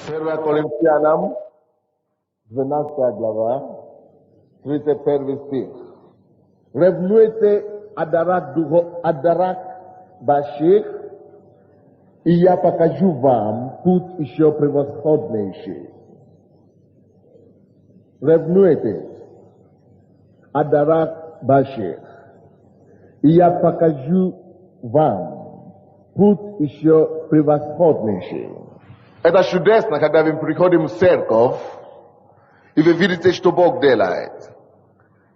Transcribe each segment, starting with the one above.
Первая Коринфянам, 12 глава, 31 стих. Ревнуйте Адарак Башир, и я покажу вам путь еще превосходнейший. Ревнуйте Адарак Башир, и я покажу вам путь еще превосходнейший. Это чудесно, когда мы приходим в церковь, и вы видите, что Бог делает.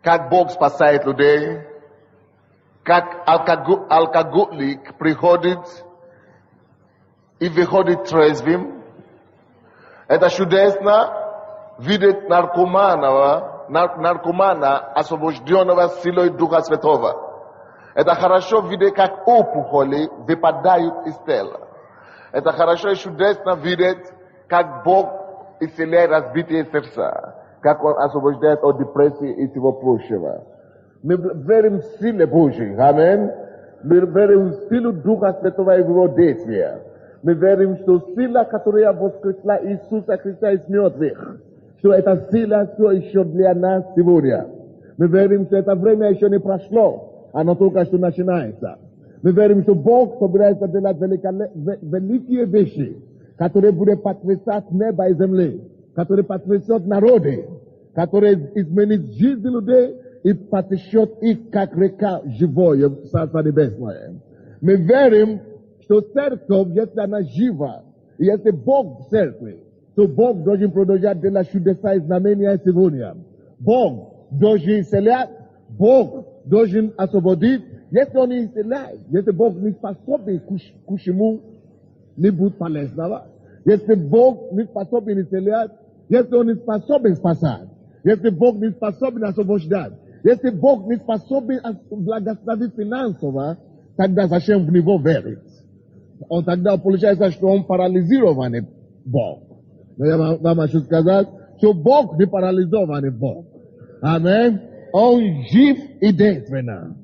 Как Бог спасает людей, как алкоголик приходит и выходит трезвым. Это чудесно видеть наркомана, освобожденного силой Духа Святого. Это хорошо видеть, как опухоли выпадают из тела. Это хорошо и чудесно видеть, как Бог исцеляет разбитые сердца, как Он освобождает от депрессии и всего прочего. Мы верим в силе Божьей, амин. Мы верим в силу Духа Святого и в Его действия. Мы верим, что сила, которая воскресла Иисуса Христа из мертвых, что эта сила все еще для нас сегодня. Мы верим, что это время еще не прошло, оно только что начинается. Мы верим, что Бог собирается делать великие вещи, которые будут потрясать небо и земли, которые потрясут народы, которые изменят жизнь людей и потрясут их, как река живое в Царство Небесное. Мы верим, что церковь, если она жива, и если Бог в церкви, то Бог должен продолжать делать чудеса и знамения сегодня. Бог должен исцелять, Бог должен освободить. Если Он не исцеляет, если Бог не способен к чему нибудь полезного, если Бог не способен исцелять, если Он не способен спасать, если Бог не способен освобождать, если Бог не способен благословить финансово, тогда зачем в Него верить? Тогда получается, что Он парализированный Бог. Но я вам хочу сказать, что Бог не парализованный Бог. Аминь. Он жив и действенно.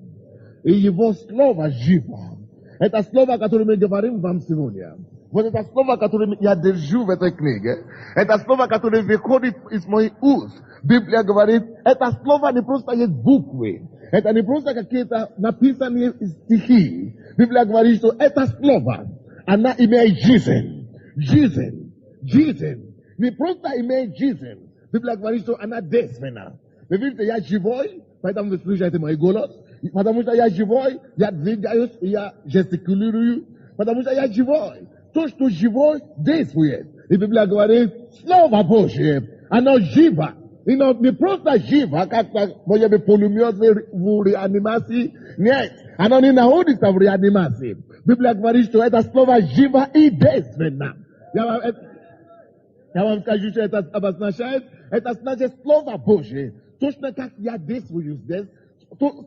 И Его Слово живо. Это Слово, которое мы говорим вам сегодня. Вот это Слово, которое я держу в этой книге. Это Слово, которое выходит из моих уст. Библия говорит, это Слово не просто есть буквы. Это не просто какие-то написанные стихи. Библия говорит, что это Слово, она имеет жизнь. Жизнь. Жизнь. Не просто имеет жизнь. Библия говорит, что она действенна. Вы видите, я живой, поэтому вы слушаете мой голос. Потому что я живой, я двигаюсь, я жестикулирую. Потому что я живой. То, что живой, действует. И Библия говорит, Слово Божье, оно живо. И оно не просто живо, как, может быть, пулемет в реанимации. Нет, оно не находится в реанимации. Библия говорит, что это Слово живо и действенно. Я вам скажу, что это обозначает. Это значит Слово Божье. Точно как я действую здесь.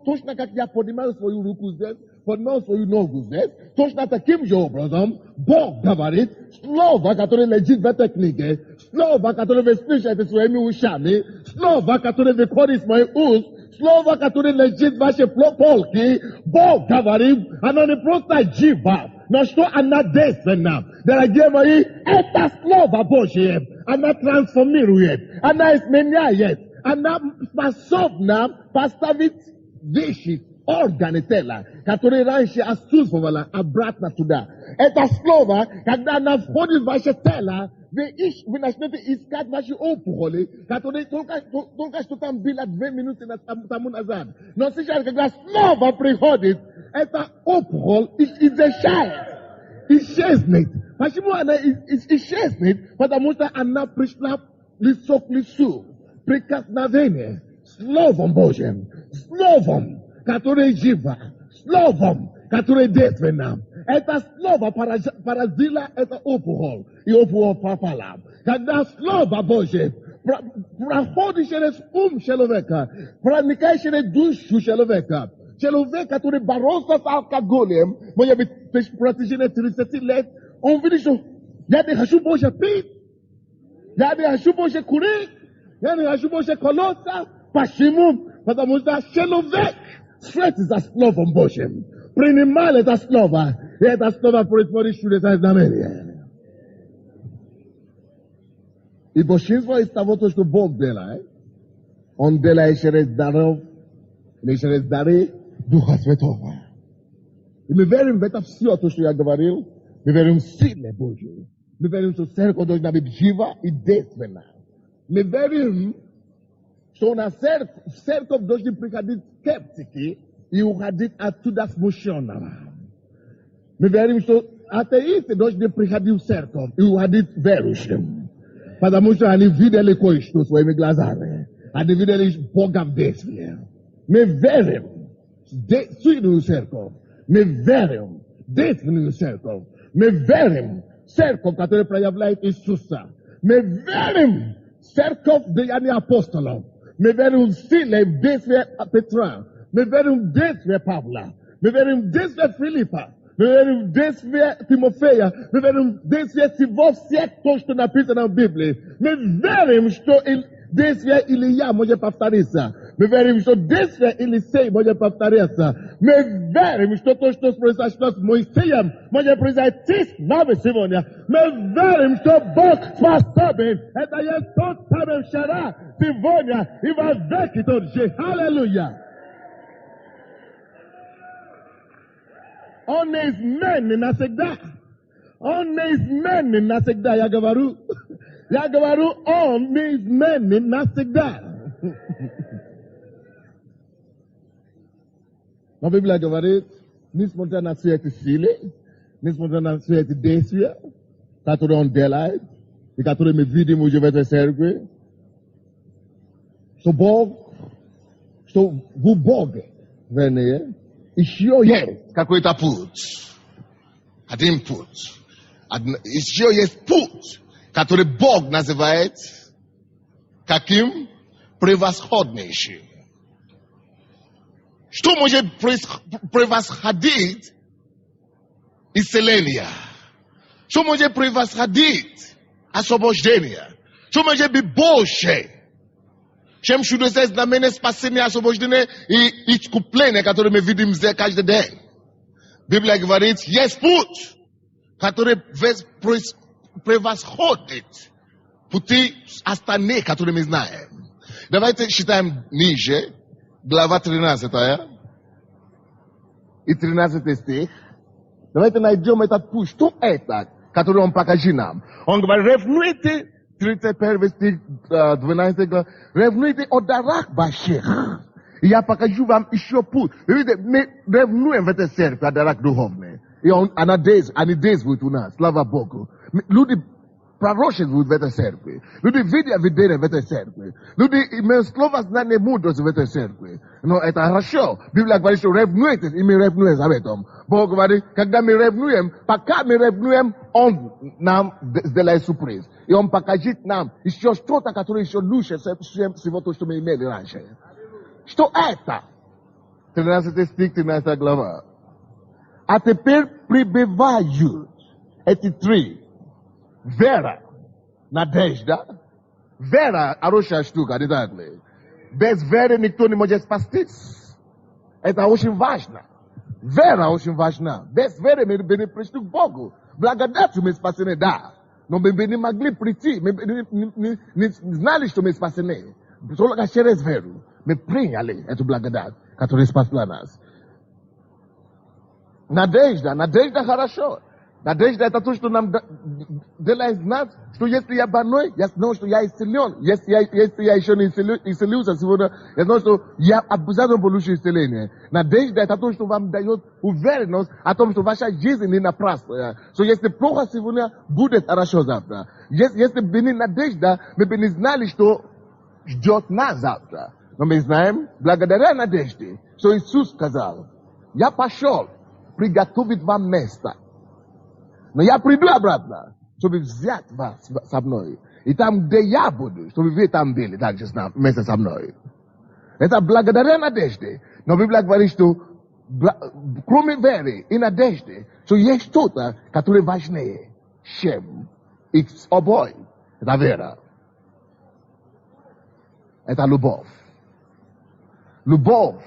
Точно как я поднимаю свою руку здесь, поднимаю свою ногу здесь, точно таким же образом Бог говорит, слово, которое лежит в этой книге, слово, которое вы слышите своими ушами, слово, которое выходит из моих уст, слово, которое лежит в вашей полке, Бог говорит, оно не просто живо, но что она действенна. Дорогие мои, это Слово Божье, она трансформирует, она изменяет, она способна поставить вещи, органы тела, которые раньше отсутствовали, обратно туда. Это слово, когда она входит в ваше тело, вы начнете искать ваши опухоли, которые только что там было 2 минуты тому назад. Но сейчас, когда слово приходит, это опухоль исчезнет. Почему она исчезнет? Потому что она пришла лицо к лицу. Прикосновение Словом Божьим, Словом, которое живо, Словом, которое действенно. Это Слово поразило это опухоль, и опухоль пропала. Когда Слово Божье проходит через человека, проникает через душу человека, человек, который боролся с алкоголем, может быть, в протяжении 30 лет, он видит, что я не хочу больше пить, я не хочу больше курить, я не хочу больше колоться. Почему? Потому что человек встретится с Словом Божьим. Принимал это Слово, и это Слово производит чудеса и знамения. И большинство из того, что Бог делает, Он делает через даров, или через дары Духа Святого. И мы верим в это все, то, что я говорил. Мы верим в силе Божьей. Мы верим, что церковь должна быть жива и действенна. Мы верим, что на церковь должны приходить скептики и уходить оттуда смущенного. Мы верим, что атеисты должны приходить в церковь и уходить верующим. Потому что они видели кое-что своими глазами. Они видели Бога в действии. Мы верим в сильную церковь. Мы верим в действенную церковь. Мы верим в церковь, которая проявляет Иисуса. Мы верим в церковь деяния апостолов. Мы верим в силе в действия Петра. Мы верим в действия Павла. Мы верим в действия Филиппа. Мы верим в действия Тимофея. Мы верим в действия всего всех, то, что написано в Библии. Мы верим, что действия Илья может повториться. Мы верим, что действия Елисея может повториться. Мы верим, что то, что произошло с Моисеем, может произойти с нами сегодня. Мы верим, что Бог способен. Это есть тот самый вчера, сегодня и во веки тот же. Аллилуйя! Он неизменный навсегда. Он неизменный навсегда, я говорю. Я говорю, он неизменный навсегда. Но Библия говорит, несмотря на все эти силы, несмотря на все эти действия, которые он делает, и которые мы видим уже в этой церкви, что Бог, что в Боге, вернее, еще есть какой-то путь. Один путь. Еще есть путь, который Бог называет каким? Превосходнейшим. Что может превосходить исцеление? Что может превосходить освобождение? Что может быть больше, чем чудесное знамение спасения, освобождения и искупления, которые мы видим здесь каждый день? Библия говорит, есть путь, который превосходит пути остальные, которые мы знаем. Давайте считаем ниже, глава 13 и 13 стих. Давайте найдем этот путь. Что это, который он покажет нам? Он говорит, ревнуйте, 31 стих, 12 глава, ревнуйте о дарах ваших. И я покажу вам еще путь. Видите, мы ревнуем в этой церкви о дарах духовных. И они действуют у нас, слава Богу. Люди пророчествуют в этой церкви. Люди видят видения в этой церкви. Люди имеют слово знания мудрости в этой церкви. Но это хорошо. Библия говорит, что ревнуете, и мы ревнуем об этом. Бог говорит, когда мы ревнуем, пока мы ревнуем, Он нам сделает сюрприз. И Он покажет нам еще что-то, которое еще лучше всего то, что мы имели раньше. Что это? 13 стих, 13 глава. А теперь прибывают эти три. Вера, надежда. Вера – хорошая штука, не так ли? Без веры никто не может спастись. Это очень важно. Вера очень важна. Без веры мы не пришли к Богу. Благодатью мы спасены, да. Но мы не могли прийти. Мы не знали, что мы спасены. Только через веру мы приняли эту благодать, которая спасла нас. Надежда хорошо. Надежда – это то, что нам делает знать, что если я больной, я знаю, что я исцелен. Если я еще не исцелился сегодня, я знаю, что я обязательно получу исцеление. Надежда – это то, что вам дает уверенность о том, что ваша жизнь не напрасная. Что если плохо сегодня, будет хорошо завтра. Если бы не надежда, мы бы не знали, что ждет нас завтра. Но мы знаем, благодаря надежде, что Иисус сказал, я пошел приготовить вам место. Но я приду обратно, чтобы взять вас со мной. И там, где я буду, чтобы вы там были, также вместе со мной. Это благодаря надежде. Но Библия говорит, что кроме веры и надежды, что есть что-то, которое важнее, чем их обои. Это вера. Это любовь. Любовь.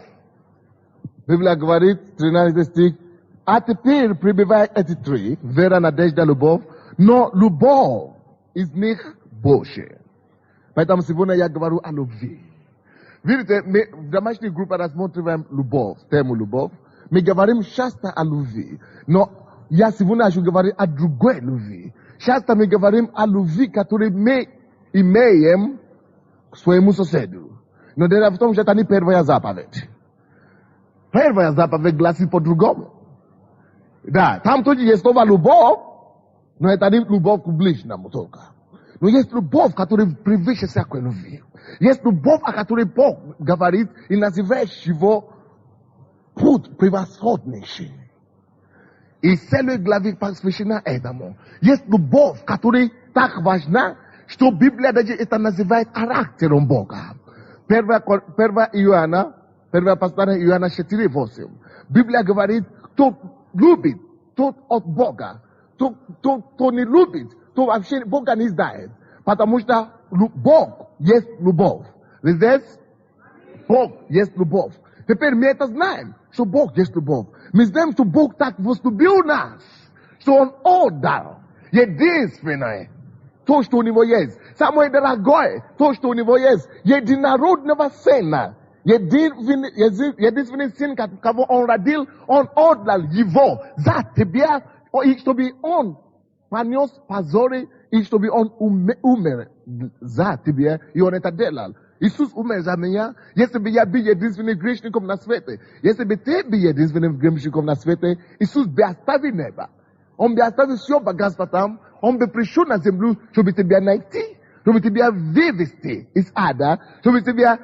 Библия говорит, 13 стих, а теперь прибывает эти три, вера, надежда, любовь, но любовь из них больше. Поэтому сегодня я говорю о любви. Видите, мы в домашней группе рассматриваем любовь, тему любовь. Мы говорим часто о любви. Но я сегодня хочу говорить о другой любви. Часто мы говорим о любви, которую мы имеем к своему соседу. Но дело в том, что это не первая заповедь. Первая заповедь гласит по-другому. Да, там тоже есть слово любовь, но это не любовь к ближнему только. Но есть любовь, которая превыше всякой любви. Есть любовь, о которой Бог говорит и называет его путь превосходнейший. И целая глава посвящена этому. Есть любовь, которая так важна, что Библия даже это называет характером Бога. 1 Иоанна 4:8. Библия говорит, кто любит, тот от Бога. Кто не любит, то вообще Бога не знает. Потому что Бог есть любовь. Здесь Бог есть любовь. Теперь мы это знаем, что Бог есть любовь. Мы знаем, что Бог так возлюбил нас, что Он отдал единственное, то, что у Него есть. Самое дорогое, то, что у Него есть. Единородного Сына. Единственный сын, кого Он родил, Он отдал Его за тебя, и чтобы Он понес позоры, и чтобы Он умер за тебя, и Он это делал. Иисус умер за меня, если бы я был единственным грешником на свете, если бы ты был единственным грешником на свете, Иисус бы оставил небо. Он бы оставил все богатство там, Он бы пришел на землю, чтобы тебя найти, чтобы тебя вывести из ада, чтобы тебя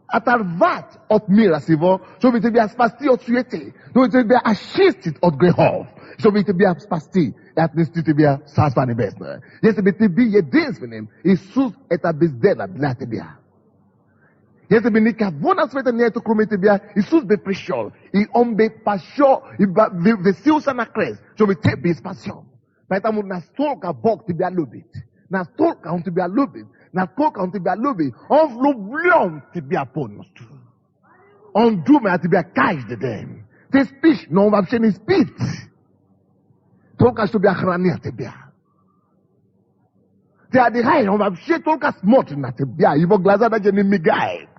оторвать от мира сего, чтобы тебя спасти от суеты, чтобы тебя очистить от грехов, чтобы тебя спасти и отнести тебя в Царство Небесное. Если бы ты был единственным, Иисус это бы сделал для тебя. Если бы никого на свете нету, кроме тебя, Иисус бы пришел, и Он бы пошел, и висился на крест, чтобы ты был спасен. Поэтому настолько Бог тебя любит, настолько Он тебя любит, насколько Он тебя любит, Он влюблен в тебя полностью. Он думает о тебе каждый день. Ты спишь, но Он вообще не спит. Только чтобы охранять тебя. Ты отдыхаешь, Он вообще только смотрит на тебя. Его глаза даже не мигают.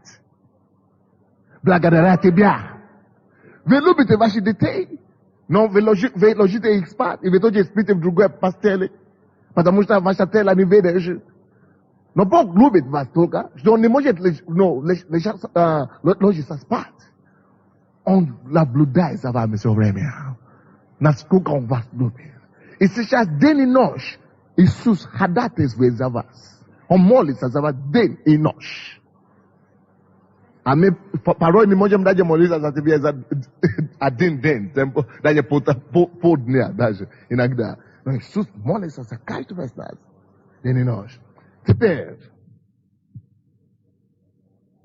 Благодаря тебя. Вы любите ваши детей, но вы ложите их спать, и вы тоже спите в другой постели, потому что ваша тела не видишь. Но Бог любит вас только, что Он не может ложиться спать. Он наблюдает за вами все время. Насколько Он вас любит. И сейчас день и ночь Иисус ходатайствует за вас. Он молится за вас день и ночь. А мы порой не можем даже молиться за тебя за один день, даже полдня даже иногда. Но Иисус молится за каждого из нас день и ночь. Теперь,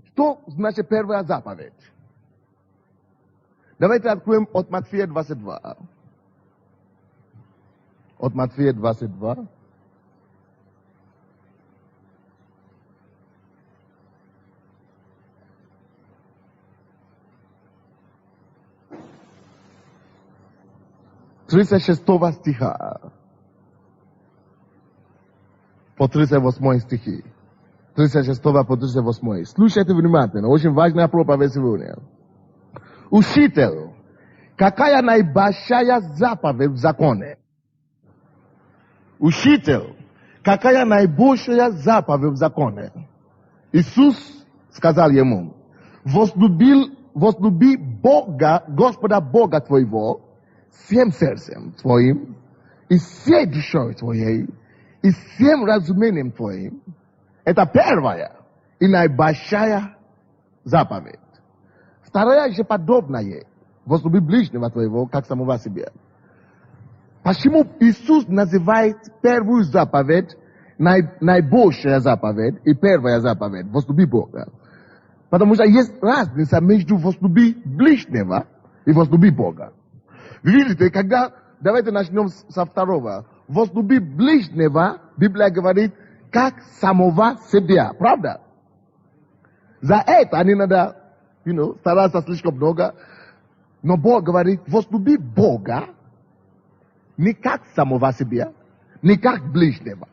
что значит первая заповедь? Давайте откроем от Матфея 22. От Матфея 22. С 36 стиха по 38 стихи. 36 по 38. Слушайте внимательно. Очень важная проповедь сегодня. Учитель, какая наибольшая заповедь в законе? Учитель, какая наибольшая заповедь в законе? Иисус сказал ему, возлюби Бога, Господа Бога твоего, всем сердцем твоим, и всей душой твоей, и всем разумением твоим. Это первая и наибольшая заповедь. Вторая же подобная. Возлюби ближнего твоего, как самого себя. Почему Иисус называет первую заповедь наибольшая заповедь и первая заповедь? Возлюби Бога. Потому что есть разница между возлюби ближнего и возлюби Бога. Вы видите, когда, давайте начнем со второго. Возлюби ближнего, Библия говорит, как самого себя. Правда? За это не надо, стараться слишком много. Но Бог говорит, возлюби Бога не как самого себя, не как ближнего.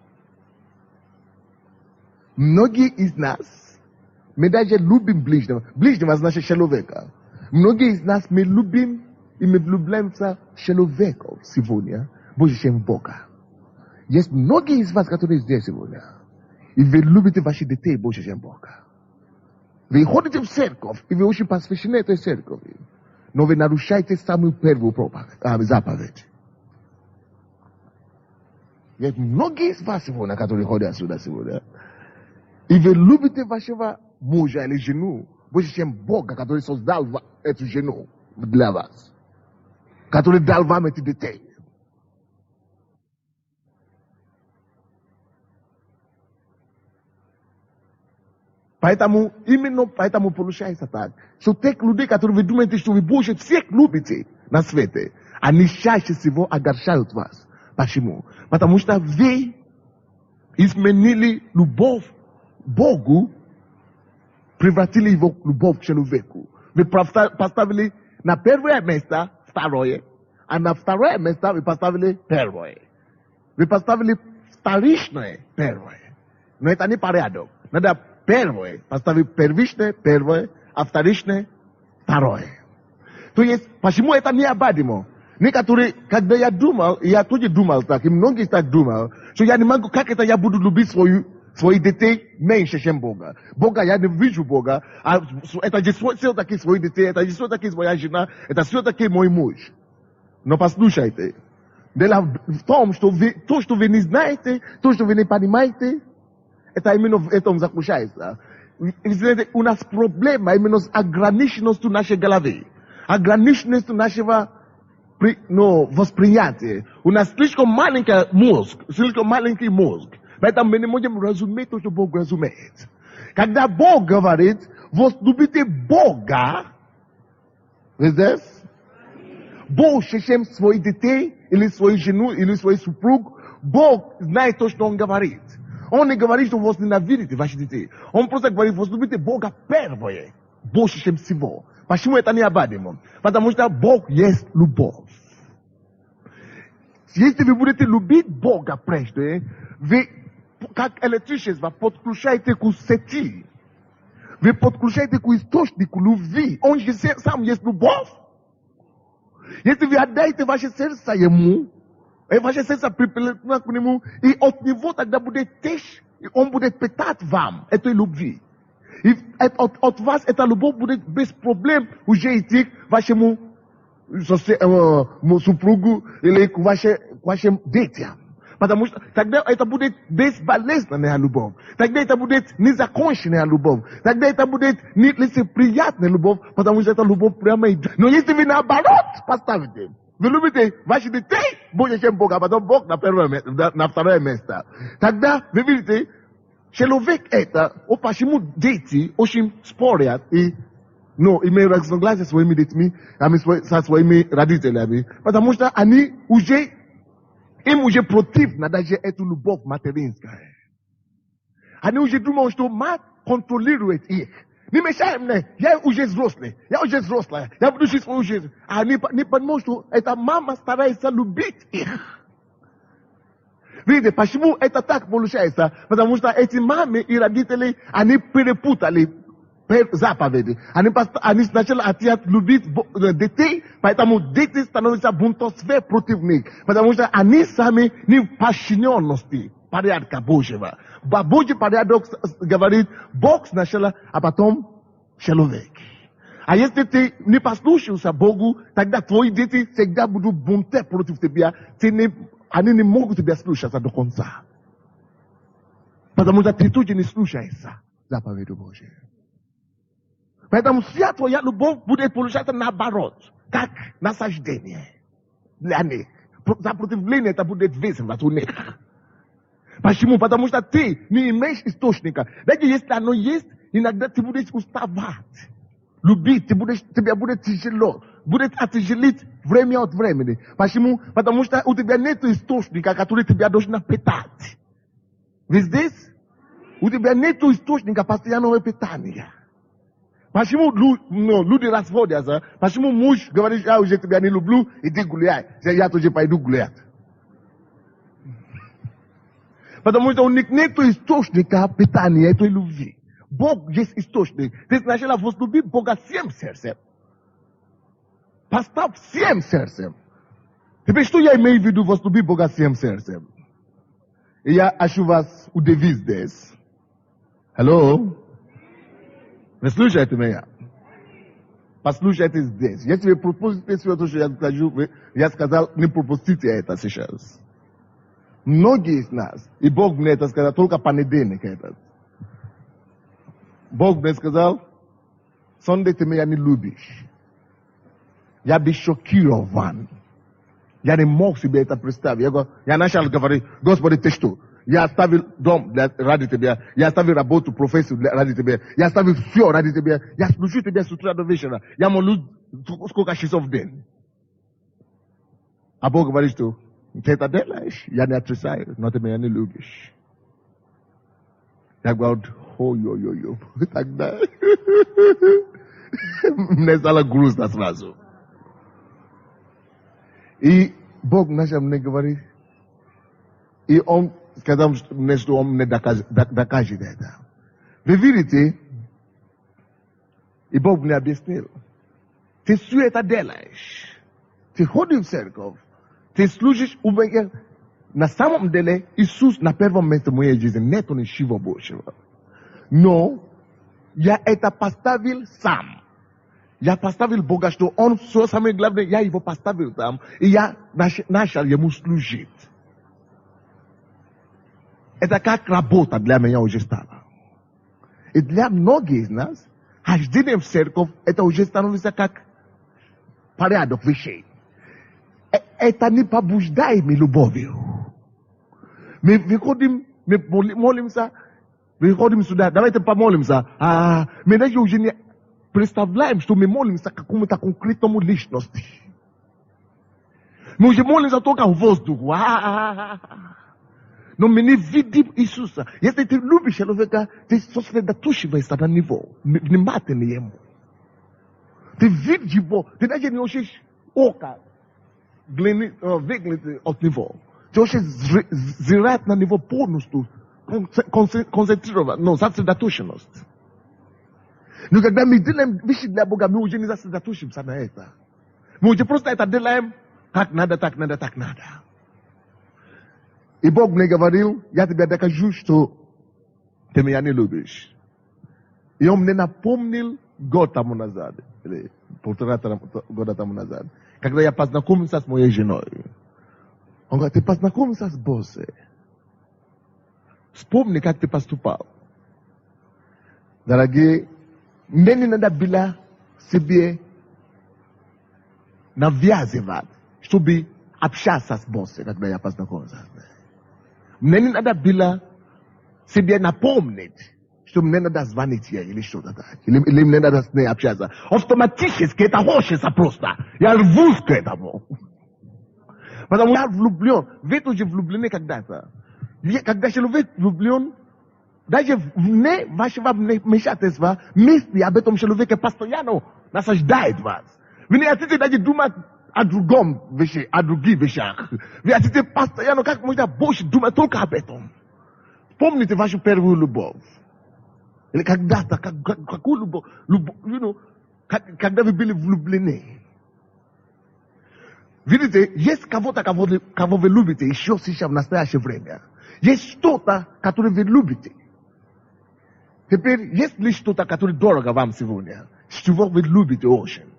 Mnogi iz nas, my даже любим ближнего. Ближнего значит человека. Многие из нас, мы любим и мы влюбляемся в человека сегодня, больше, чем в Бога. Есть многие из вас, которые здесь сегодня, и вы любите ваших детей больше, чем Бога. Вы ходите в церковь, и вы очень посвящены этой церкви, но вы нарушаете самую первую заповедь. Есть многие из вас сегодня, которые ходят сюда сегодня, и вы любите вашего мужа или жену больше, чем Бога, который создал эту жену для вас, который дал вам эти детей. Поэтому, именно поэтому получается так. Что тех людей, которые вы думаете, что вы больше всех любите на свете, они чаще всего огорчают вас. Почему? Потому что вы изменили любовь к Богу, превратили его в любовь к человеку. Вы поставили на первое место второе, а на второе место вы поставили первое. Вы поставили вторичное первое. Но это не порядок. Надо первое поставить первичное первое, а вторичное второе. То есть, почему это необходимо? Некоторые, когда я думал, я тоже думал так, и многие так думали, что я не могу, как это я буду любить своих детей меньше, чем Бога. Бога, я не вижу Бога, а это же все-таки свои детей, это же все-таки моя жена, это все-таки мой муж. Но послушайте, дело в том, что то, что вы не знаете, то, что вы не понимаете, это именно в этом заключается. У нас проблема именно с ограниченностью нашей головы, ограниченностью нашего восприятия. У нас слишком маленький мозг, поэтому мы не можем разуметь то, что Бог разумеет. Когда Бог говорит, возлюбите Бога, здесь, больше, чем своих детей, или свою жену, или свой супруг, Бог знает то, что Он говорит. Он не говорит, что возненавидите ваших детей. Он просто говорит, возлюбите Бога первое, больше, чем всего. Почему это необходимо? Потому что Бог есть любовь. Если вы будете любить Бога прежде, вы, как электричество, подключаете к сети. Вы подключаете к источнику любви. Он же сам есть любовь. Если вы отдаете ваше сердце Ему, и ваше сердце припилено к Нему, и от Него тогда будет течь, и Он будет питать вам этой любви. И от вас эта любовь будет без проблем уже идти к вашему супругу или к вашим детям. Потому что тогда это будет безболезненная любовь. Тогда это будет незаконченная любовь. Тогда это будет нелицеприятная любовь, потому что это любовь прямо идет. Но если вы наоборот поставите, вы любите ваших детей больше, чем Бога, а потом Бог на второе место. Тогда, вы видите, человек это, почему дети очень спорят и имеют разногласия с своими детьми, со своими родителями, потому что они им уже противна даже эту любовь материнская. Они уже думают, что мать контролирует их. Не мешай мне, я уже взрослая, я буду жить свою жизнь. А не понимают, что эта мама старается любить их. Видите, почему это так получается? Потому что эти мамы и родители, они перепутали заповеди. Они сначала хотят любить детей, поэтому дети становятся бунтовстве против них. Потому что они сами не в подчиненности порядка Божьего. Божий порядок говорит, Бог сначала, а потом человек. А если ты не послушаешься Богу, тогда твои дети всегда будут бунтовать против тебя. Они не могут тебя слушаться до конца. Потому что ты тоже не слушаешься заповеди Божьей. Поэтому вся твоя любовь будет получаться наоборот, как насаждение для них. Сопротивление это будет весело у них. Почему? Потому что ты не имеешь источника. Даже если оно есть, иногда ты будешь уставать. Любить, тебе будет тяжело. Будет отяжелить время от времени. Почему? Потому что у тебя нет источника, который тебя должен питать. Вы здесь? У тебя нет источника постоянного питания. Почему люди разводятся? Почему муж говорит, я уже тебя не люблю, иди гулять. Я тоже пойду гулять. Потому что у них нет источника питания этой любви. Бог есть источник. Ты сначала возлюби Бога всем сердцем. Поставь всем сердцем. Теперь что я имею в виду возлюби Бога всем сердцем? И я ищу вас удивить здесь. Алло? Вы слушаете меня? Послушайте здесь. Если вы пропустите все то, что я скажу, я сказал, не пропустите это сейчас. Многие из нас, и Бог мне это сказал, только понедельник этот. Бог мне сказал, Сонday ты меня не любишь. Я бы шокирован. Я не мог себе это представить. Я начал говорить, Господи, ты что? Я оставил дом ради тебя. Я оставил работу, профессию ради тебя. Я оставил все ради тебя. Я служу тебе с утра до вечера. Я молюсь сколько часов в день. А Бог говорит, что ты это делаешь. Я не отрицаю, но ты меня не любишь. Я говорю, ой-ой-ой. Тогда мне стало грустно сразу. И Бог начал мне говорить. И он сказал, что он мне докажет это. Вы видите, и Бог мне объяснил. Ты все это делаешь. Ты ходишь в церковь. Ты служишь у меня. На самом деле, Иисус на первом месте моей жизни нет ничего большего. Но я это поставил сам. Я поставил Бога, что он все самое главное, я его поставил там. И я начал ему служить. Это как работа для меня уже стала. И для многих из нас, хождение в церковь, это уже становится как порядок вещей. Это не побуждает меня любовью. Мы выходим, мы молимся, выходим сюда, давайте помолимся. Мы даже уже не представляем, что мы молимся какому-то конкретному личности. Мы уже молимся только в воздуху. Но мы не видим Иисуса. Если ты любишь человека, ты сосредоточиваешься на него, внимательно ему. Ты видишь его, ты даже не хочешь ока выглядеть от него. Ты хочешь зрать на него полностью, концентрировать, но сосредоточенность. Но когда мы делаем вещи для Бога, мы уже не сосредоточимся на это. Мы уже просто это делаем, как надо, так надо, так надо. И Бог мне говорил, я тебе докажу, что ты меня не любишь. И он мне напомнил год тому назад, или 1,5 года тому назад, когда я познакомился с моей женой. Он говорит, ты познакомился с боссом. Вспомни, как ты поступал. Дорогие, мне не надо было себе навязывать, чтобы общаться с боссом, когда я познакомился с ним. Мне не надо было себе напомнить, что мне надо звонить ей или что-то так. Или мне надо с ней общаться. Автоматически это хочется просто. Я рвусь к этому. Потому что я влюблен. Вы тоже влюблены когда-то. Когда человек влюблен, даже вне вашего вмешательства, мысли об этом человеке постоянно наслаждает вас. Вы не хотите даже думать о других вещах. Вы хотите постоянно, как можно больше думать только об этом. Помните вашу первую любовь. Или когда-то, какую любовь, когда вы были влюблены. Видите, есть кого-то, кого вы любите еще сейчас в настоящее время. Есть что-то, которое вы любите. Теперь, есть ли что-то, которое дорого вам сегодня? Чего вы любите очень?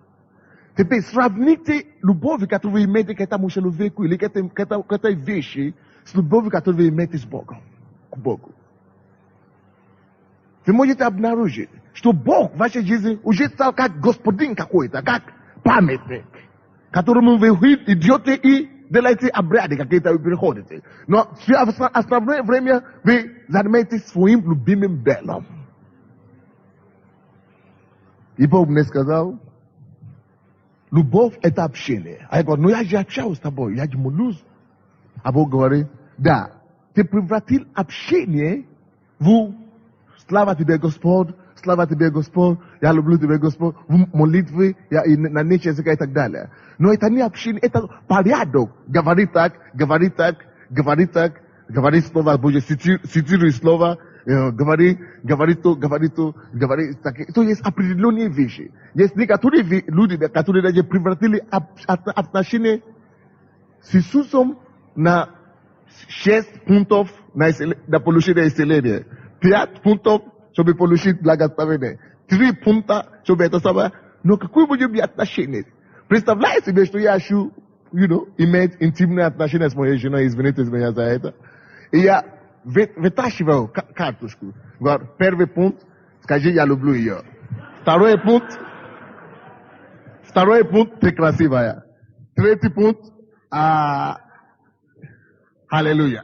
Теперь, сравните любовь, которую вы имеете к этому человеку или к этой вещи, с любовью, которую вы имеете с Богом, к Богу. Вы можете обнаружить, что Бог в вашей жизни уже стал как господин какой-то, как памятник, которому вы идете и делаете обряды какие-то и переходите. Но в основное время вы занимаетесь своим любимым делом. И Бог мне сказал, любовь — это общение. А я говорю, ну я же общаюсь с тобой, я же молюсь. А Бог говорит, да, ты превратил общение в слава тебе, Господь, я люблю тебя, Господь, в молитвы, на нечто языка и так далее. Но это не общение, это порядок. Говори так, Говори слова Божьи, цитируй слова, говори, то есть определенные вещи. Есть некоторые люди, которые даже превратили отношения с Иисусом на 6 пунктов на получение исцеления, 5 пунктов, чтобы получить благословение, 3 пункта, чтобы это самое. Но какое будет быть отношение? Представляете себе, что я хочу, иметь интимные отношения с моей женой, извините меня за это. И я вытащивал карточку. Говорю, первый пункт, скажи, я люблю ее. Второй пункт, ты красивая. Третий пункт, аллилуйя.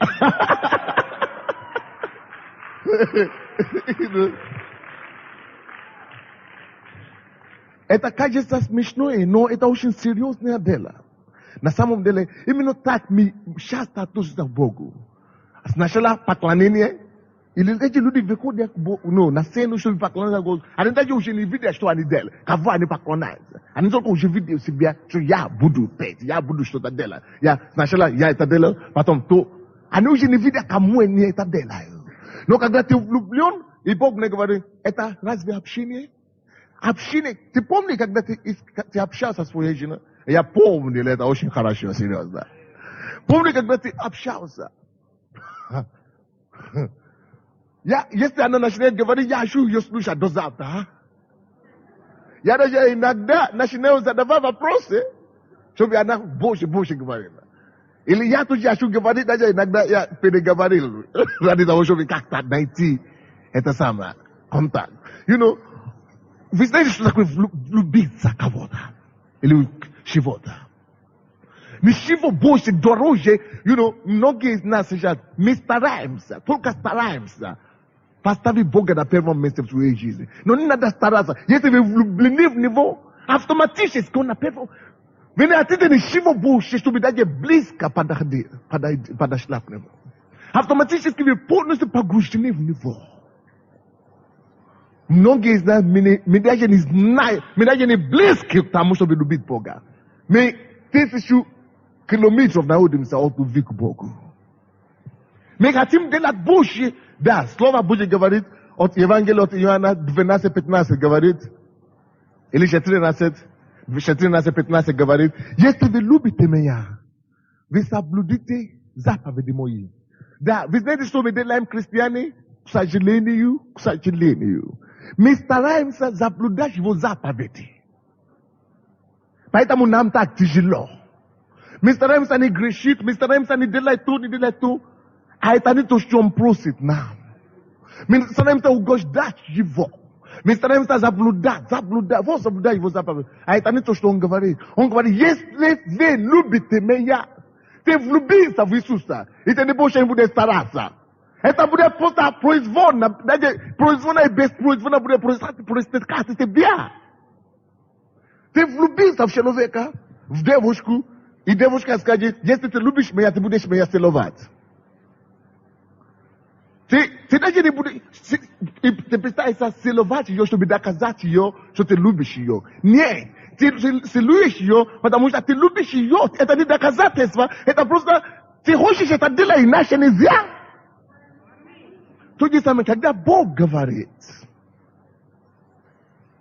Это кажется смешное, но это очень серьезное дело. На самом деле, именно так мы часто относимся к Богу. Сначала поклонение, или эти люди выходят на сцену, чтобы поклоняться Богу. Они даже уже не видят, что они делают. Кого они поклоняются. Они только уже видят себя, что я буду петь, я буду что-то делать. Сначала я это делаю, потом то. Они уже не видят, кому они это делают. Но когда ты влюблен, и Бог мне говорит, это разве общение? Общение. Ты помнишь, когда ты общался со своей женой? Я помню, это очень хорошо, серьезно. Помню, когда ты общался. Если она начинает говорить, я хочу ее слушать до завтра. Я даже иногда начинаю задавать вопросы, чтобы она больше говорила. Или я тоже хочу говорить, даже иногда я переговорил. Ради того, чтобы как-то найти это самое контакт. Вы знаете, что такое влюбиться кого-то? Или чего-то? Ничего больше дороже, многие из нас сейчас, мы стараемся, только стараемся поставить Бога на первом месте в своей жизни. Но не надо стараться. Если вы влюблены в Него, автоматически он на первом. Вы не хотите ничего больше, чтобы даже близко подошла к Нему. Автоматически вы полностью погружены в Него. Многие из нас, мы даже не знаем, мы даже не близки к тому, чтобы любить Бога. Мы 1000 километров находимся от любви к Богу. Мы хотим делать больше. Да, Слово Божье говорит, от Евангелия от Иоанна 12:15 говорит, или 14:15 говорит, если вы любите меня, вы соблюдите заповеди мои. Да, вы знаете, что мы делаем христиане? К сожалению. Мы стараемся соблюдать его заповеди. Поэтому нам так тяжело. Мы стараемся не грешить, мы стараемся не делать то. А это не то, что он просит нам. Мы стараемся угождать его. Мы стараемся заблудать. Вот заблудать его заповеди. А это не то, что он говорит. Он говорит, если вы любите меня, ты влюбился в Иисуса, и ты не больше будешь стараться. Это будет просто произвольно, и беспроизвольно будет проистекать из тебя. Ты влюбился в человека, в девушку, и девушка скажет, если ты любишь меня, ты будешь меня целовать. Ты даже не будешь, ты пытаешься целовать ее, чтобы доказать ее, что ты любишь ее. Нет, ты целуешь ее, потому что ты любишь ее. Это не доказательство, это просто, ты хочешь это делать, иначе нельзя. То же самое, когда Бог говорит,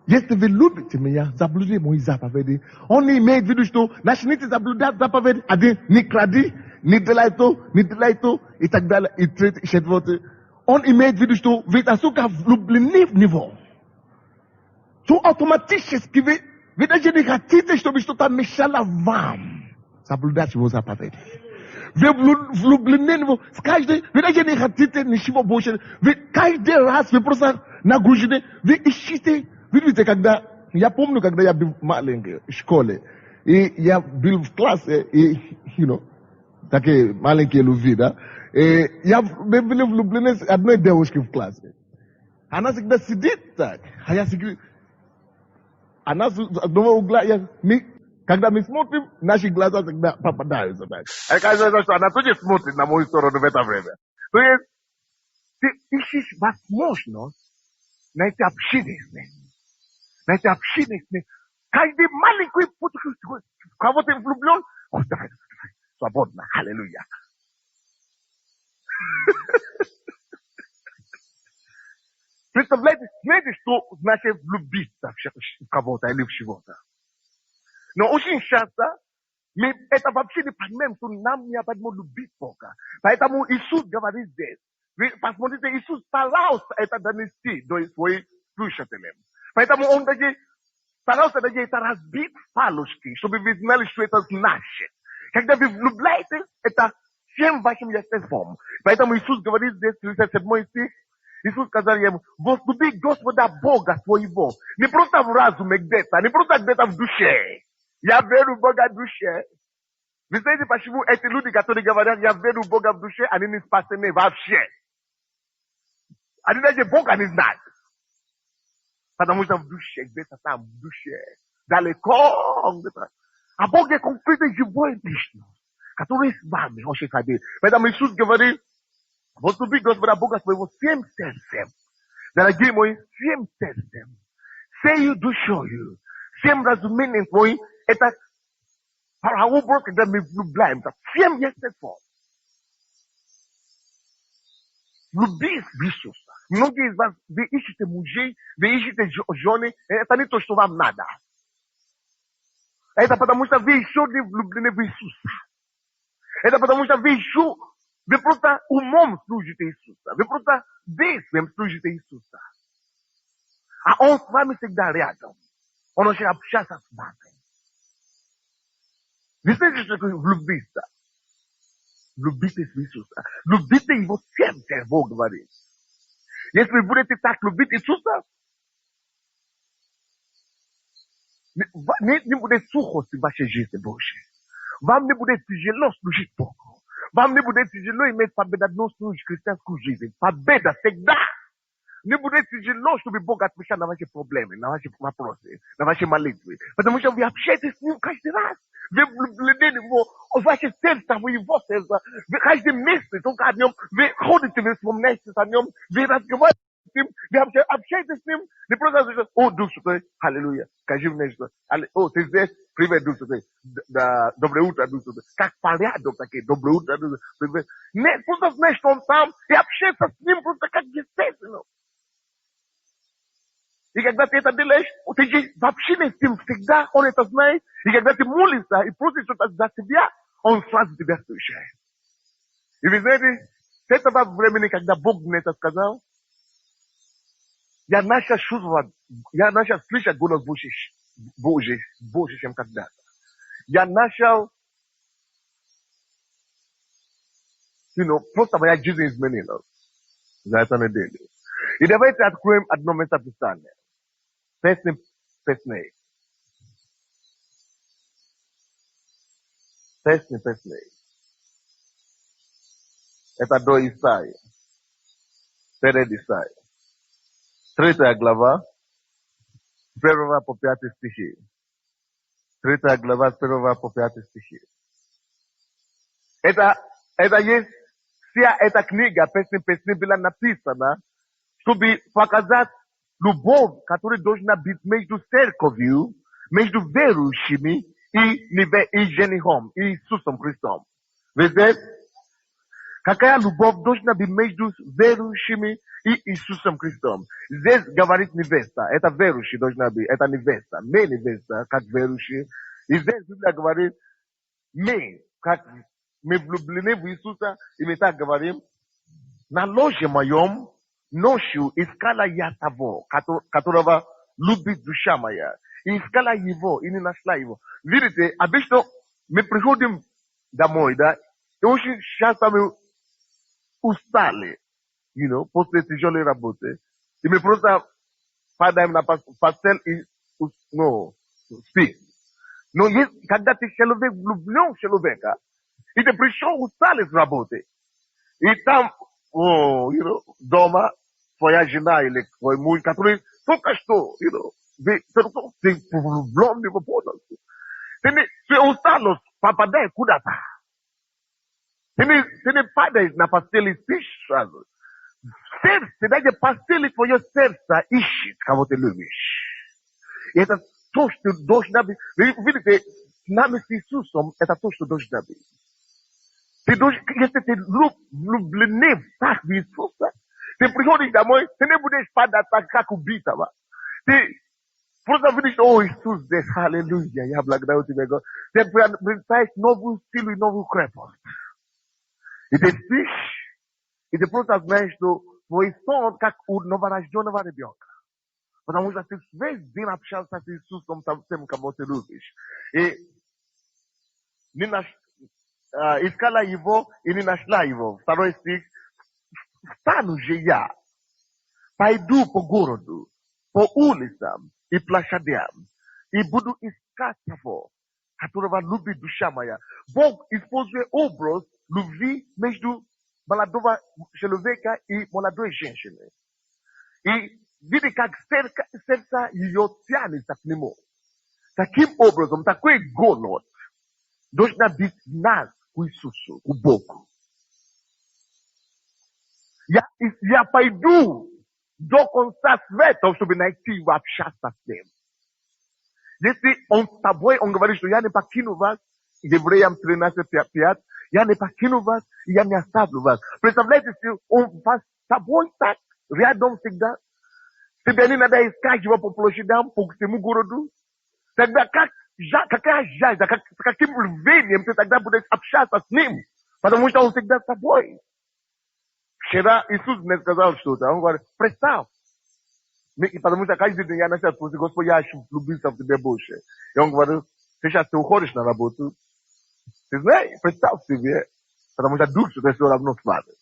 если вы любите меня, соблюдите мои заповеди. Он не имеет в виду, что начните соблюдать заповеди, один, не кради, не делай то, и так далее, и третий, и четвертый. Он имеет в виду, что вы настолько влюблены в него, что автоматически вы даже не хотите, чтобы что-то мешало вам соблюдать его заповеди. Вы влюблены в него, вы даже не хотите ничего больше. Каждый раз вы просто нагружены, вы ищете. Видите, я помню, когда я был маленький в школе, и я был в классе, и, такие маленькие любви, да, и я был влюблены в одной девушке в классе. Она всегда сидит так, а я всегда, она с одного угла, когда мы смотрим, наши глаза всегда попадаются так. А кажется, что она тоже смотрит на мою сторону в это время. То есть, ты ищешь возможность найти общение с ним. Найти общение с ним. Каждый маленький путь, в кого ты влюблен, давай, свободно, аллилуйя. Представляете, что значит влюбиться в кого-то или в чего-то? Но очень часто мы это вообще не понимаем, что нам необходимо любить Бога. Поэтому Иисус говорит здесь. Вы посмотрите, Иисус старался это донести до своих слушателей. Поэтому он старался это разбить в палочки, чтобы вы знали, что это значит. Когда вы влюбляетесь, это всем вашим естеством. Поэтому Иисус говорит здесь, 37 стих, Иисус сказал ему, возлюби Господа Бога своего. Не просто в разуме где-то, не просто где-то в душе. Я верю в Бога в душе. Вы знаете, почему эти люди, которые говорят, я верю в Бога в душе, они не спасены вообще. Они даже Бога не знают. Потому что в душе, где-то там, в душе, далеко где-то. А Бог есть конкретно живой личность, который с вами, очень ходит. Поэтому Иисус говорит, возлюби Господа Бога своего всем сердцем. Дорогие мои, всем сердцем. Всей душою. Всем разумением твоим. Это параобраз, когда мы влюбляемся. Всем естеством. Влюбись в Иисуса. Многие из вас, вы ищете мужей, вы ищете жены. Это не то, что вам надо. Это потому что вы еще не влюблены в Иисуса. Это потому что вы просто умом служите Иисуса. Вы просто действием служите Иисуса. А Он с вами всегда рядом. Он очень общается с вами. Вы знаете, что такое влюбиться? Влюбитесь в Иисуса. Любите Его сердце, Бог говорит. Если вы будете так любить Иисуса, не будет сухости в вашей жизни Божьей. Вам не будет тяжело служить Богу. Вам не будет тяжело иметь победоносную христианскую жизнь. Победа всегда. Не будет тяжело, чтобы Бог отвечал на ваши проблемы, на ваши вопросы, на ваши молитвы. Потому что вы общаетесь с Ним каждый раз. Вы влюблены в Него, в ваше сердце, в Его сердце. Вы каждый месяц только о Нем. Вы ходите, вы вспоминаете о Нем. Вы разговариваете с Ним. Вы общаетесь с Ним. Не просто говорите, о, Дух Святой, аллилуйя. Скажи мне что. О, ты здесь? Привет, Дух Святой. Доброе утро, Дух Святой. Как порядок такие. Доброе утро, Дух Святой. Нет, просто знаешь, что Он там. И общается с Ним просто как естественно. И когда ты это делаешь, ты же вообще не с ним всегда, он это знает. И когда ты молишься и просишь что-то за себя, он сразу тебя слушает. И вы знаете, с этого времени, когда Бог мне это сказал, я начал чувствовать, я начал слышать голос Божий, чем когда-то. Я начал, просто моя жизнь изменилась за эту неделю. И давайте откроем одно место Писания. Песни. Это до Исаии. Перед Исаией. 3 глава, с 1 по 5 стихи. 3 глава, с 1 по 5 стихи. Это есть, вся эта книга, песни была написана, чтобы показать любовь, которая должна быть между церковью, между верующими и женихом, и Иисусом Христом. Видите? Какая любовь должна быть между верующими и Иисусом Христом? Здесь говорит невеста, это верующий должна быть, это невеста. Мы невеста, как верующие. И здесь Библия говорит, мы, как мы влюблены в Иисуса, и мы так говорим, на ложе моем, ночью искала я того, которого любит душа моя. И искала его, и не нашла его. Видите, обычно мы приходим домой, да, и очень часто мы устали, после тяжелой работы. И мы просто падаем на постель и, спим. Но когда ты человек влюблен в человека, и ты пришел усталый с работы, и там, дома, твоя жена или твой муж, который только что, ты влюблен в него полностью. Ты усталость попадает куда-то. Ты не падаешь на постель и спишь сразу. Сердце, даже постели твое сердце ищет, кого ты любишь. И это то, что должно быть. Вы видите, с нами с Иисусом, это то, что должно быть. Te este te lublene tak vi Isus. Te priori da moi, te ne bude espada ataca cu bita, va. Te Poți să veniți, oh, Iisus, de haleluia, ia благодарю тебя, Господь. Ты представляешь новую силу и новую крепость. И ты спишь, и ты просто знаешь, что твой сон, как у новорожденного ребенка. Потому что ты весь день общался с Иисусом, тем, кого ты любишь. И искала его, и не нашла его. Второй стих. Встану же я, пойду по городу, по улицам, и площадям, и буду искать того, которого любит душа моя. Бог использует образ любви между молодого человека и молодой женщиной. И видит, как сердце ее тянется к нему. Таким образом, такой голод должна быть в нас, к Иисусу, к Богу. Я пойду до конца света, чтобы найти его, общаться с ним. Если он с тобой, он говорит, что я не покину вас, Евреям 13:5, я не покину вас, и я не оставлю вас. Представляете, если он вас с тобой так, рядом всегда, тебе не надо искать его по площадям, по всему городу, тогда какая жажда, каким рвением ты тогда будешь общаться с ним, потому что он всегда с тобой. Вчера Иисус мне сказал что-то, он говорит, представь, потому что каждый день я начал просить, Господь, я влюбился в тебя больше. И он говорит, ты сейчас уходишь на работу, ты знаешь, представь себе, потому что дух, что ты все равно с вами.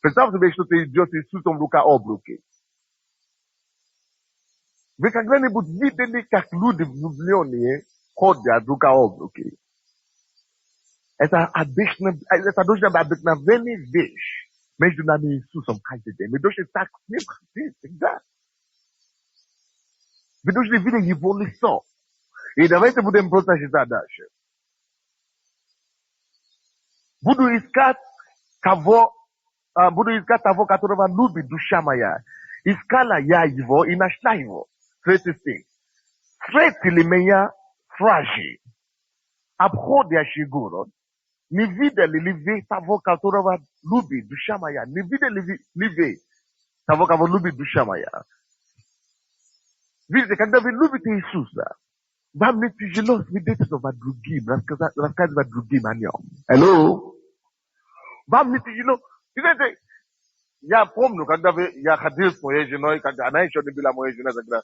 Представь себе, что ты идешь с Иисусом рука об руки. Вы когда-нибудь видели, как люди влюбленные ходят рука об руки? Это должна быть обыкновенная вещь. Между нами и Иисусом каждый день. Мы должны так с ним ходить всегда. Мы должны видеть его лицо. И давайте будем просто читать дальше. Буду искать того, которого любит душа моя. Искала я его и нашла его. 3 стих. Встретили меня стражи, обходящий город. Не видели ли вы того, которого любит душа моя? Не видели ли вы того, кого любит душа моя? Видите, когда вы любите Иисуса, вам не тяжело свидетельствовать другим, рассказывать другим о нем. Hello? Вам не тяжело. Знаете, я помню, когда я ходил с моей женой, когда она еще не была моей женой, тогда,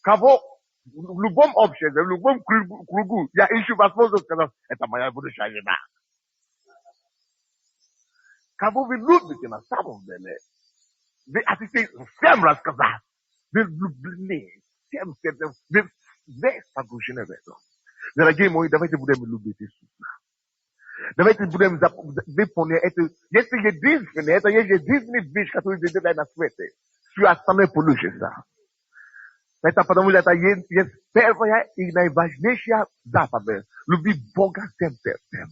кого в любом обществе, в любом кругу, я ищу возможность сказать, это моя будущая жена. Кого вы любите на самом деле? Вы хотите всем рассказать. Вы влюблены. Всем, вы весь погружены в это. Дорогие мои, давайте будем любить Иисуса. Давайте будем выполнять это. Если единственное, это есть единственная вещь, которую вы делаете на свете. Все остальное получится. Это потому что это есть первая и наиважнейшая заповедь. Любить Бога всем сердцем.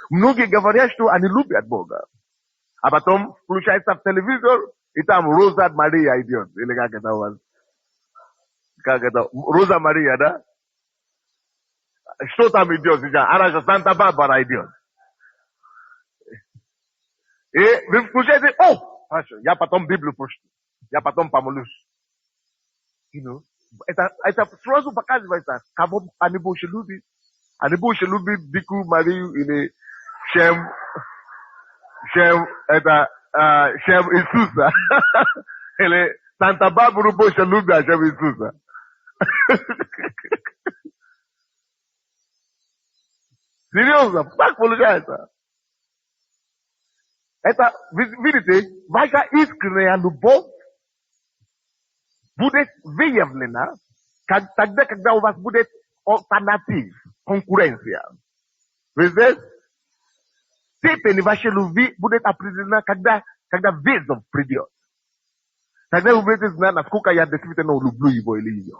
Многие говорят, что они любят Бога. А потом включается в телевизор, и там Роза Мария идет. Или как это у вас? Как это? Роза Мария, да? Что там идет сейчас? Она же Санта-Барбара идет. И вы включаете, хорошо, я потом Библию прочту. Я потом помолюсь. Это сразу показывается, кого они больше любят. Они больше любят Дику Марию или Чем Иисуса. Или Санта-Барбару больше любят, чем Иисуса. Серьезно, так получается. Это, видите, ваша искренняя любовь будет выявлена тогда, когда у вас будет альтернатива, конкуренция. Видите? Степень вашей любви будет определена, когда вызов придет. Тогда вы будете знать, насколько я действительно люблю его или ее.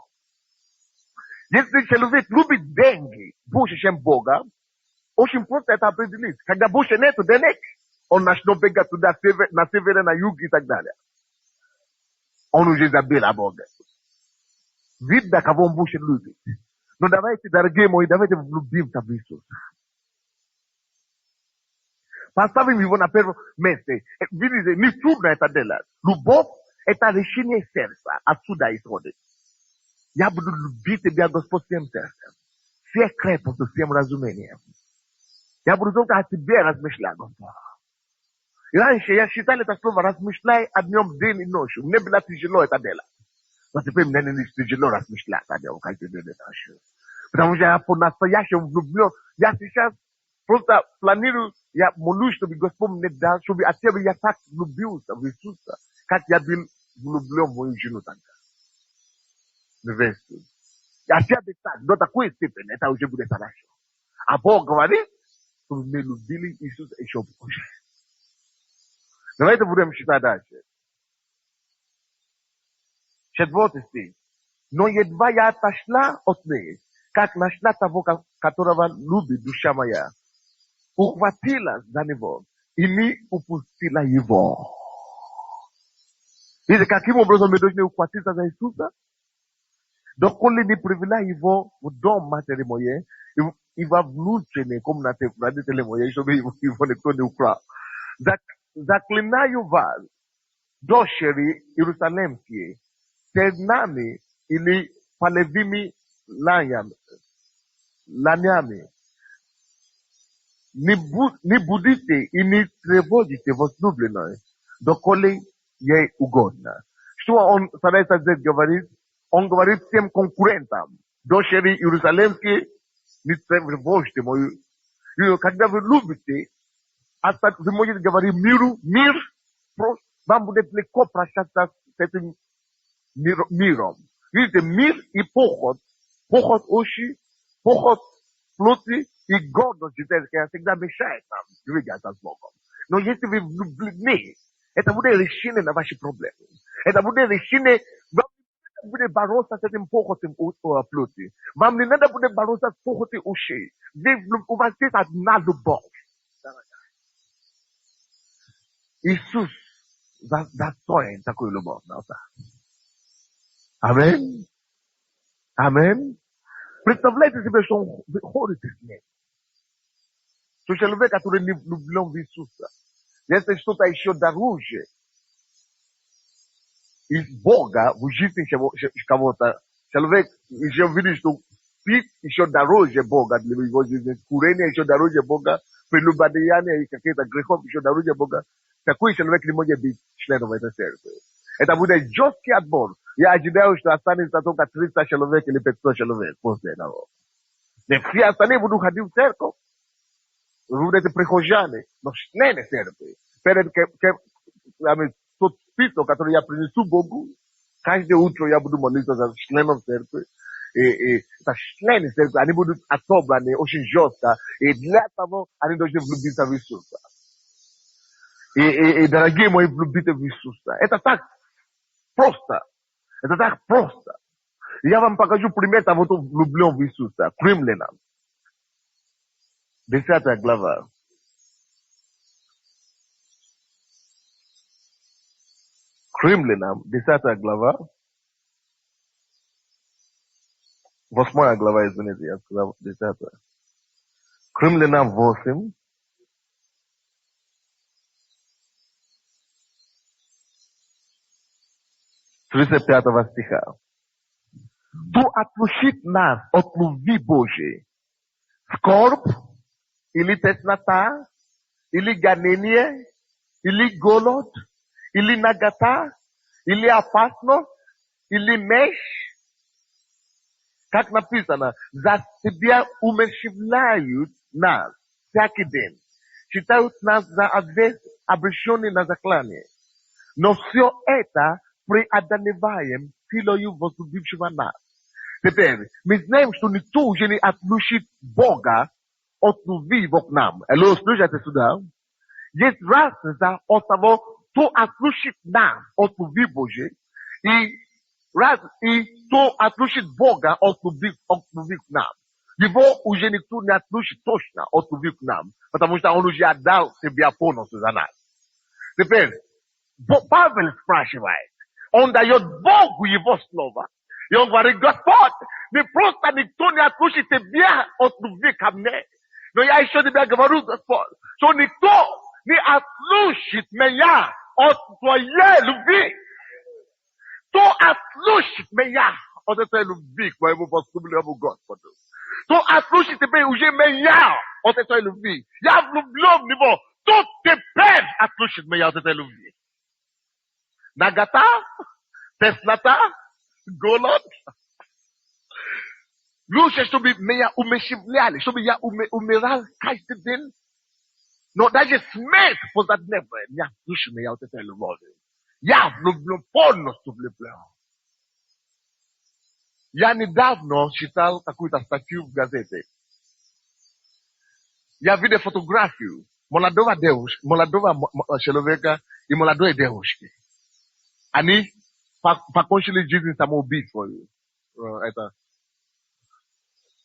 Если человек любит деньги больше, чем Бога, очень просто это определить. Когда больше нету денег, он начнет бегать туда, на север, на юг и так далее. Он уже забыл о Боге. Видно, кого он больше любит. Но давайте, дорогие мои, давайте влюбимся в Иисуса. Passavi mi vona per messe. Vidi ni trudno eta dela. Lubov eta rešenje srca, отсюда исходит. Я буду любить тебя, Господь, всем сердцем, всей крепостью, всем разумением. Я буду только о тебе размышлять, Господь. И раньше я считал это слово «размышляй о днем, день и ночью». Мне было тяжело это делать. Но теперь мне не тяжело размышлять о нем каждый день и ночью. Потому что я по-настоящему влюблен. Я сейчас просто планирую, я молюсь, чтобы Господь мне дал, чтобы от тебя я так влюбился в Иисуса, как я был влюблен в мою жену тогда. Я тебя так, до такой степени, это уже будет хорошо. А Бог говорит, чтобы мы любили Иисуса еще больше. Давайте будем читать дальше. 4 стих. Но едва я отошла от ней, как нашла того, которого любит душа моя, ухватилась за него и не упустила его. Видите, каким образом мы должны ухватиться за Иисуса? Доколе не привела его в дом матери моей, и во внутренней комнате родителей моей, чтобы его никто не украл. Заклинаю вас, дочери Иерусалимские, перед нами или полевыми ланями. Не будите и не тревожите возлюбленной, доколе ей угодно. Что он старается здесь говорить? Он говорит всем конкурентам, дочери Иерусалимские, не тревожьте мою. Когда вы любите, вы можете говорить мир, вам будет легко прощаться с этим миром. Видите, мир и похоть очи, похоть плоти и гордость житейская всегда мешает нам двигаться с Богом. Но если вы влюблены, это будет решение на ваши проблемы. Это будет решение, вам не надо будет бороться с этим похотью плоти. Вам не надо будет бороться с похотью ушей. У вас есть одна любовь. Иисус достоин такую любовь. Амин. Амин. Представляете себе, что он ходит с ним. Что человек, который не влюблен в Иисуса, если что-то еще дороже из Бога в жизни кого-то, человек еще видит, что пить еще дороже Бога для его жизни, курение еще дороже Бога, прелюбодеяние и какие-то грехов еще дороже Бога, такой человек не может быть членом этой церкви. Это будет жесткий отбор. Я ожидаю, что останется только 300 человек или 500 человек после этого. Но все остальные будут ходить в церковь. Вы будете прихожане, но члены церкви. Перед тот список, который я принесу Богу, каждое утро я буду молиться за членов церкви. И это члены церкви, они будут отобраны очень жестко. И для того они должны влюбиться в Иисуса. И дорогие мои, влюбитесь в Иисуса. Это так просто. Это так просто. Я вам покажу пример того, кто влюблен в Иисуса. К Римлянам. 10 глава. К Римлянам, 10 глава. 8 глава, извините, я сказал 10. К Римлянам 8. 35 стиха. То отлучит нас от любви Божией. Скорбь, или теснота, или гонение, или голод, или нагота, или опасность, или меч. Как написано, за тебя умерщвляют нас всякий день. Считают нас за овец, обреченные на заклание. Но все это преодолеваем силою возлюбившего нас. Теперь, мы знаем, что никто уже не отлучит Бога от любви к нам. Алло, слушайте сюда. Есть разница от того, кто отлучит нас от любви Божьей, и кто отлучит Бога от любви к нам. Его уже никто не отлучит точно от любви к нам, потому что он уже отдал себя полностью за нас. Теперь, Павел спрашивает, он дает Богу его слово. И он говорит, Господь, не просто никто не отлучит тебя от любви ко мне. Но я еще тебе говорю, Господь, что никто Ni atlushit meya otwoye lubi. To atlushit meya otete lubi kwa emu possible emu God for those. To atlushit be uje meya otete lubi. Ya lublom nibo. To te ped atlushit meya otete lubi. Nagata, Teslata, Golot. Luce should meya umeshivliali, should be ya umeral kaistedin. No, that is meant for that never. Ya luce meya otete lubi. Ya vlublopon to vlublopon. Ya недавно читал какую-то статью в газете. Я видел фотографию молодого человека и молодой девушки. Они покончили жизнь самоубийством. Это.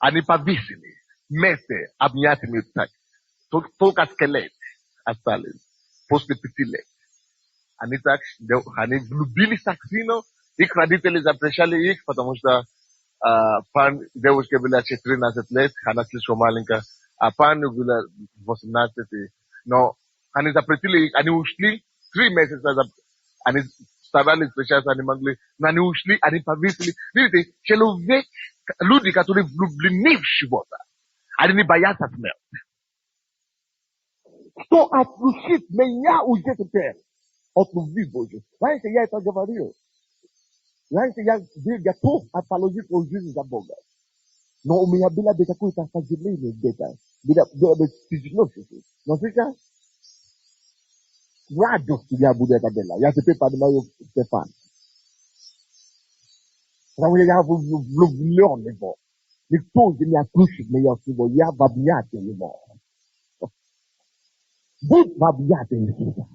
Они повесили вместе, обнятыми так. Только скелет остались после 5 лет. Они так, они влюбились так сильно, их родители запрещали их, потому что девушке было 14 лет, она слишком маленькая, а парню было 18. Но они запретили их, они ушли 3 месяца, они старались встречаться, они могли, но они ушли, они повесили. Видите, человек, люди, которые влюблены в чего-то, они не боятся смерти. Что отлучит меня уже теперь от любви Божьей? Знаете, я это говорил. Знаете, я был готов положить свою жизнь за Бога. Но у меня было бы какое-то сожаление где-то. Было бы тяжело. Но сейчас радость я буду это делать. Я теперь понимаю Стефан. Потому что я влюблен в него. Никто не отлучит меня от него. Я в объятии его. Будь в объятии Иисуса.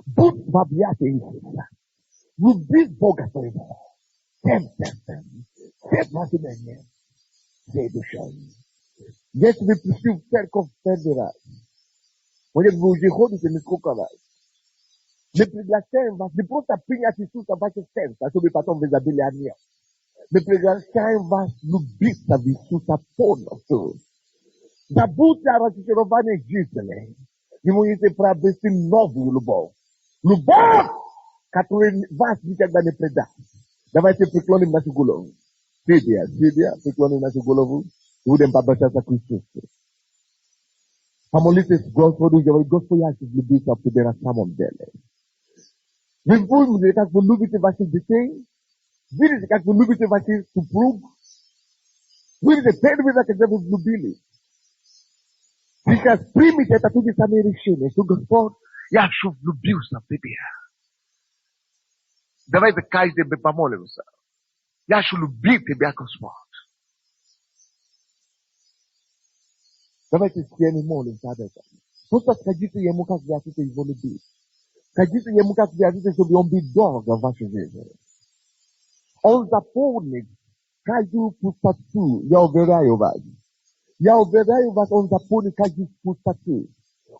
Будь в объятии Иисуса. Люби Бога своего. Всем сердцем. Всем разумением. Всей душой. Если вы пришли в церковь первый раз, может вы уже ходите несколько раз, мы приглашаем вас не просто принять Иисуса в ваше сердце, чтобы потом вы забыли о нем. Мы приглашаем вас любиться в Иисуса полностью. Забудьте о разочаровании жизни. Вы можете приобрести новую любовь. Любовь, которая вас никогда не предаст. Давайте преклоним нашу голову. Сидя, преклоним нашу голову. И будем побачаться к Иисусу. Помолитесь Господу и говорить: Господи, я хочу влюбиться в Тебя на самом деле. Вы помните, как вы любите ваших детей? Видите, как вы любите ваших супруг? Видите, первый раз, когда вы влюбились. Сейчас примите это то же самое решение, что Господь, я хочу влюбился в Тебя. Давайте каждый бы помолимся. Я хочу любить Тебя, Господь. Давайте все мы молимся об этом. Просто скажите Ему, как вы хотите Его любить. Скажите Ему, как вы хотите, чтобы Он был дорог в вашей жизни. Он заполнит каждую пустоту. Я уверяю вас. Он заполнит каждую пустоту.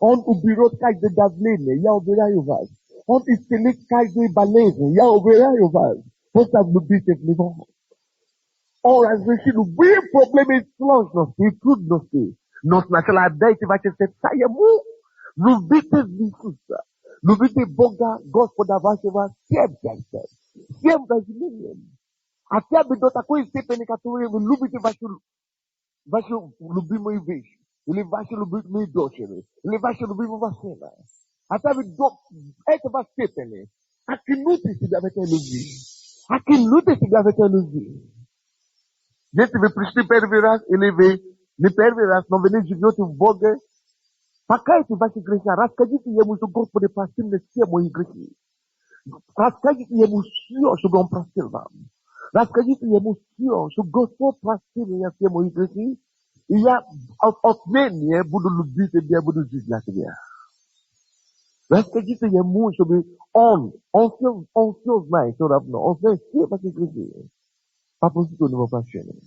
Он уберет каждое давление. Я уверяю вас. Он исцелит каждую болезнь. Я уверяю вас. Просто влюбитесь в Него. Он разрешит любые проблемы и сложности, и трудности. Но сначала отдайте ваши сердца Ему. Любите Иисуса. Любите Бога, Господа вашего всем сердцем, всем разумением. Хотя бы до такой степени, которой вы любите вашу любимую вещь, или вашу любимую дочери, или вашу любимого сына. Хотя бы до этого степени окинуйте себя в этой любви. Окинуйте себя в этой любви. Если вы пришли первый раз, или вы не первый раз, но вы не живете в Боге, покайтесь ваши грехи, расскажите Ему, что Господи простил мне все мои грехи. Расскажите Ему все, чтобы Он простил вам. Расскажите Ему все, что Господь простил мне все мои грехи, и я отныне буду любить Тебя, буду жить для Тебя. Расскажите Ему, чтобы Он все знает все равно, Он знает все ваши грехи. Попросите у Него прощения.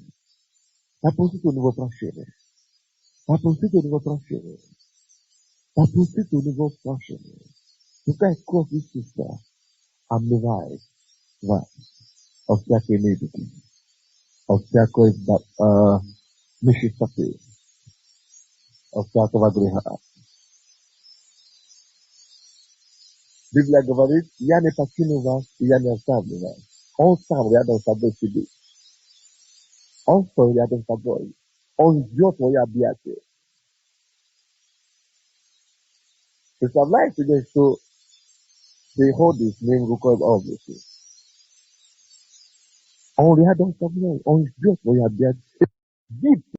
Попросите у Него прощения. Попросите у Него прощения. Попросите у Него прощения. Пускай кровь Иисуса омывает вас от всякой недуги, от всякой нечистоты, от всякого греха. Biblia говорит, я не покину вас, и я не оставлю вас. Он сам рядом с тобой сидит. Он стоит рядом с тобой. Он ждет твои объятия. Представляешь себе, что they hold his name рукой области. Он рядом с тобой. Он ждет твои объятия.